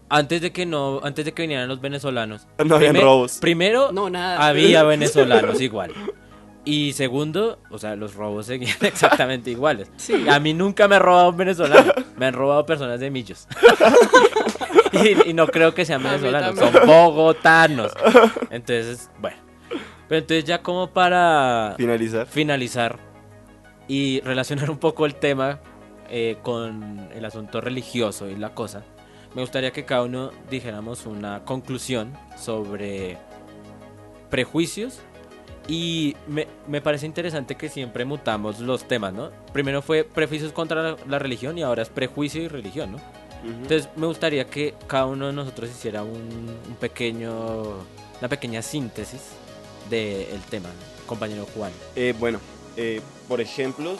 antes de que vinieran los venezolanos, No habían robos. Primero, No, nada. había venezolanos igual. Y segundo, o sea, los robos seguían exactamente iguales. Sí. A mí nunca me ha robado un venezolano, me han robado personas de Millos. y no creo que sean A mí venezolanos, también. son bogotanos. Entonces, bueno. Pero entonces ya como para finalizar y relacionar un poco el tema con el asunto religioso y la cosa, me gustaría que cada uno dijéramos una conclusión sobre prejuicios. Y me parece interesante que siempre mutamos los temas, ¿no? Primero fue prejuicios contra la religión y ahora es prejuicio y religión, ¿no? Entonces me gustaría que cada uno de nosotros hiciera una pequeña síntesis del tema, compañero Juan. Bueno, por ejemplo,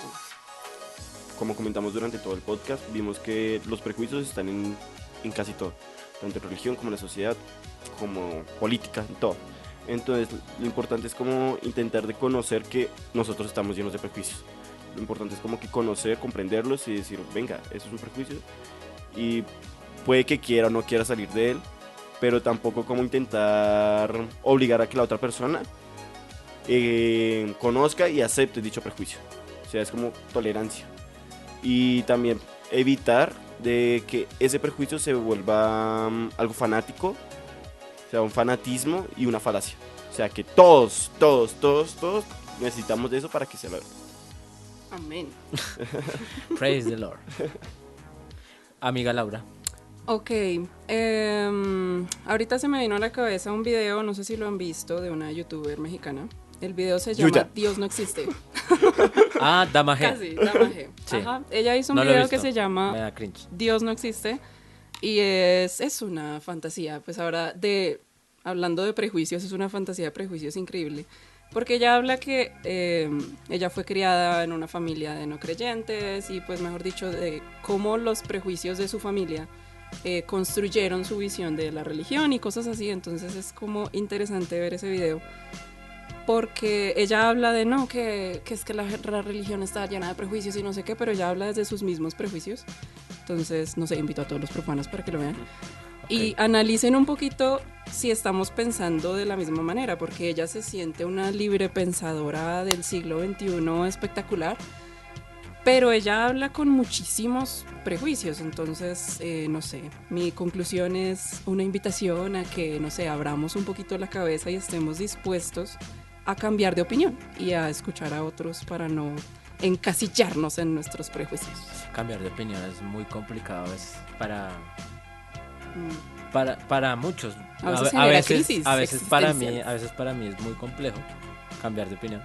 como comentamos durante todo el podcast, vimos que los prejuicios están en casi todo, tanto en religión como en la sociedad, como política, en todo. Entonces, lo importante es como intentar de conocer que nosotros estamos llenos de prejuicios. Lo importante es como que conocer, comprenderlos y decir, venga, eso es un prejuicio. Y puede que quiera o no quiera salir de él, pero tampoco como intentar obligar a que la otra persona conozca y acepte dicho prejuicio. O sea, es como tolerancia. Y también evitar de que ese prejuicio se vuelva algo fanático, o sea, un fanatismo y una falacia. O sea, que todos necesitamos de eso para que se lo... Amén. Praise the Lord. Amiga Laura. Ok, ahorita se me vino a la cabeza un video, no sé si lo han visto, de una youtuber mexicana. El video se llama Yuya. Dios no existe. Ah, Dama G. Casi, Dama G. Sí. Ajá. Ella hizo un No lo he video que visto. se Me llama da cringe. Dios no existe y es una fantasía, pues ahora hablando de prejuicios, es una fantasía de prejuicios increíble. Porque ella habla que ella fue criada en una familia de no creyentes y pues mejor dicho de cómo los prejuicios de su familia construyeron su visión de la religión y cosas así. Entonces es como interesante ver ese video porque ella habla de no, que es que la religión está llena de prejuicios y no sé qué, pero ella habla desde sus mismos prejuicios. Entonces, no sé, invito a todos los profanos para que lo vean. Y analicen un poquito si estamos pensando de la misma manera, porque ella se siente una libre pensadora del siglo XXI espectacular, pero ella habla con muchísimos prejuicios. Entonces, no sé, mi conclusión es una invitación a que, no sé, abramos un poquito la cabeza y estemos dispuestos a cambiar de opinión y a escuchar a otros para no encasillarnos en nuestros prejuicios. Cambiar de opinión es muy complicado a veces Mm. para muchos. A veces genera crisis a veces para mí existenciales. es muy complejo cambiar de opinión.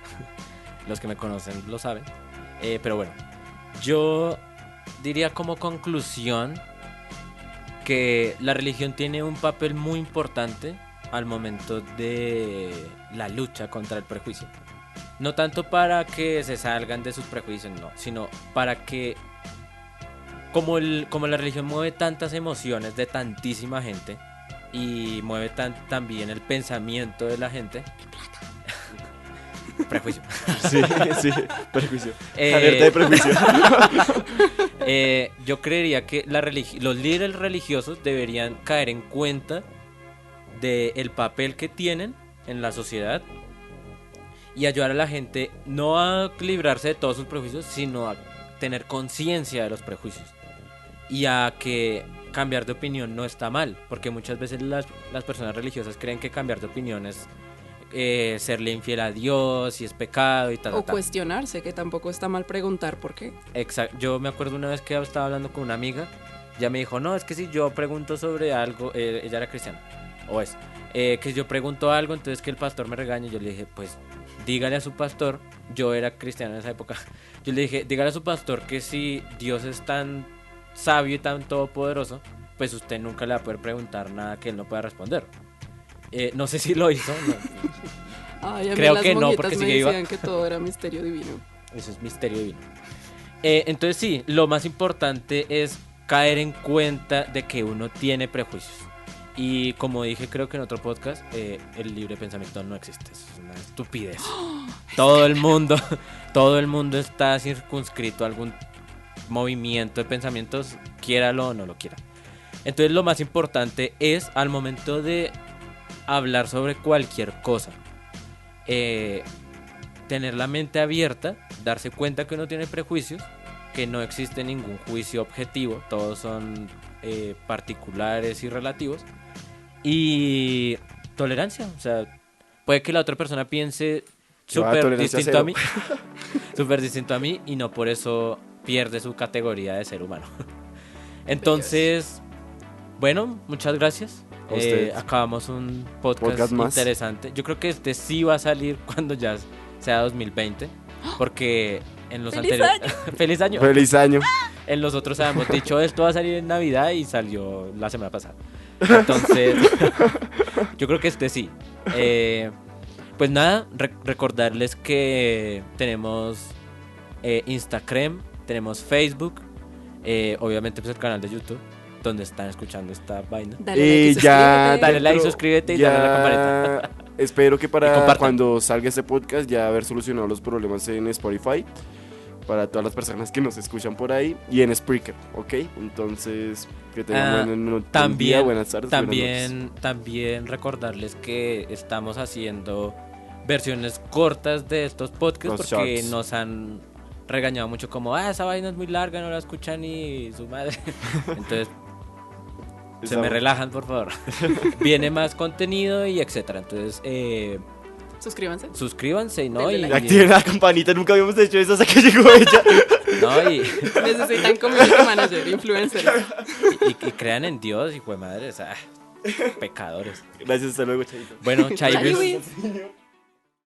Los que me conocen lo saben. Pero bueno, yo diría como conclusión que la religión tiene un papel muy importante al momento de la lucha contra el prejuicio. No tanto para que se salgan de sus prejuicios, no, sino para que como la religión mueve tantas emociones de tantísima gente y mueve también el pensamiento de la gente. Prejuicio. Sí, prejuicio. Eh, Alerta de prejuicio. Yo creería que los líderes religiosos deberían caer en cuenta del papel que tienen en la sociedad y ayudar a la gente no a librarse de todos sus prejuicios, sino a tener conciencia de los prejuicios y a que cambiar de opinión no está mal, porque muchas veces las personas religiosas creen que cambiar de opinión es serle infiel a Dios y es pecado y tal. O cuestionarse, que tampoco está mal preguntar por qué. Exacto. Yo me acuerdo una vez que estaba hablando con una amiga, ya me dijo, no, es que si yo pregunto sobre algo, ella era cristiana, o es, que yo pregunto algo, entonces que el pastor me regañe. Yo le dije, pues dígale a su pastor, yo era cristiano en esa época, yo le dije, dígale a su pastor que si Dios es tan sabio y tan todopoderoso, pues usted nunca le va a poder preguntar nada que él no pueda responder. No sé si lo hizo. No. Ay, a mí Creo las que no, monjitas porque me sigue viva. decían que todo era misterio divino. Eso es misterio divino. Entonces sí, lo más importante es caer en cuenta de que uno tiene prejuicios. Y como dije creo que en otro podcast, el libre pensamiento no existe. Es una estupidez. Todo el mundo está circunscrito a algún movimiento de pensamientos, quiéralo o no lo quiera. Entonces lo más importante es al momento de hablar sobre cualquier cosa, tener la mente abierta, darse cuenta que uno tiene prejuicios, que no existe ningún juicio objetivo, todos son particulares y relativos, y tolerancia, o sea, puede que la otra persona piense súper tolerancia distinto a cero. mí, súper distinto a mí, y no por eso pierde su categoría de ser humano. Entonces, bueno, muchas gracias. A ustedes. Acabamos un podcast Podcast más. interesante. Yo creo que este sí va a salir cuando ya sea 2020, porque en los ¡Feliz anteriores... ¡Feliz año! Feliz año. En los otros habíamos dicho esto va a salir en Navidad y salió la semana pasada. Entonces, yo creo que este sí. Pues nada, recordarles que tenemos Instagram, tenemos Facebook, obviamente pues el canal de YouTube, donde están escuchando esta vaina. Dale like y Ya, suscríbete. Dale like, dentro- suscríbete y ya- dale a la campanita. Espero que Y para compartan. cuando salga este podcast ya haber solucionado los problemas en Spotify. Para todas las personas que nos escuchan por ahí. Y en Spreaker, ¿ok? Entonces, que tengan buen También, día, buenas tardes, buenas noches. también recordarles que estamos haciendo versiones cortas de estos podcasts Los porque shorts. nos han regañado mucho como, esa vaina es muy larga, no la escucha ni su madre. Entonces, se me relajan, por favor. Viene más contenido y etcétera. Entonces, Suscríbanse. suscríbanse, ¿no? Denle Y, like. Activen la campanita, nunca habíamos hecho eso hasta que llegó ella. ¿no? y, Necesitan community manager, influencer. y crean en Dios, hijo de madre, o sea, pecadores. Gracias, hasta luego, Chaito. Bueno, Chai, Chaibus. Luis.